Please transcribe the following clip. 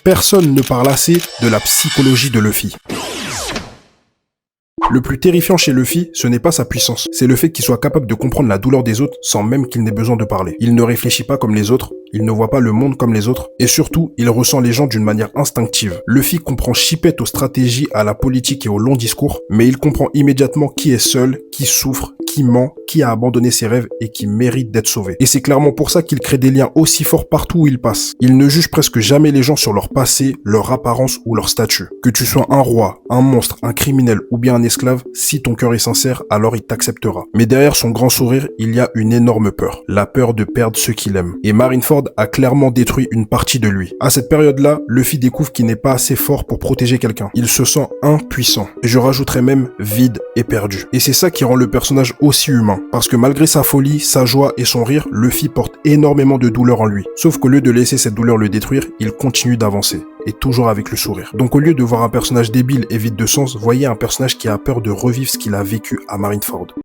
Personne ne parle assez de la psychologie de Luffy. Le plus terrifiant chez Luffy, ce n'est pas sa puissance, c'est le fait qu'il soit capable de comprendre la douleur des autres sans même qu'il n'ait besoin de parler. Il ne réfléchit pas comme les autres, il ne voit pas le monde comme les autres, et surtout, il ressent les gens d'une manière instinctive. Luffy comprend chippette aux stratégies, à la politique et aux longs discours, mais il comprend immédiatement qui est seul, qui souffre, qui ment, qui a abandonné ses rêves et qui mérite d'être sauvé. Et c'est clairement pour ça qu'il crée des liens aussi forts partout où il passe. Il ne juge presque jamais les gens sur leur passé, leur apparence ou leur statut. Que tu sois un roi, un monstre, un criminel ou bien un esclave, si ton cœur est sincère, alors il t'acceptera. Mais derrière son grand sourire, il y a une énorme peur. La peur de perdre ceux qu'il aime. Et Marineford a clairement détruit une partie de lui. À cette période-là, Luffy découvre qu'il n'est pas assez fort pour protéger quelqu'un. Il se sent impuissant. Et je rajouterais même vide et perdu. Et c'est ça qui rend le personnage aussi humain. Parce que malgré sa folie, sa joie et son rire, Luffy porte énormément de douleur en lui. Sauf qu'au lieu de laisser cette douleur le détruire, il continue d'avancer. Et toujours avec le sourire. Donc au lieu de voir un personnage débile et vide de sens, voyez un personnage qui a peur de revivre ce qu'il a vécu à Marineford.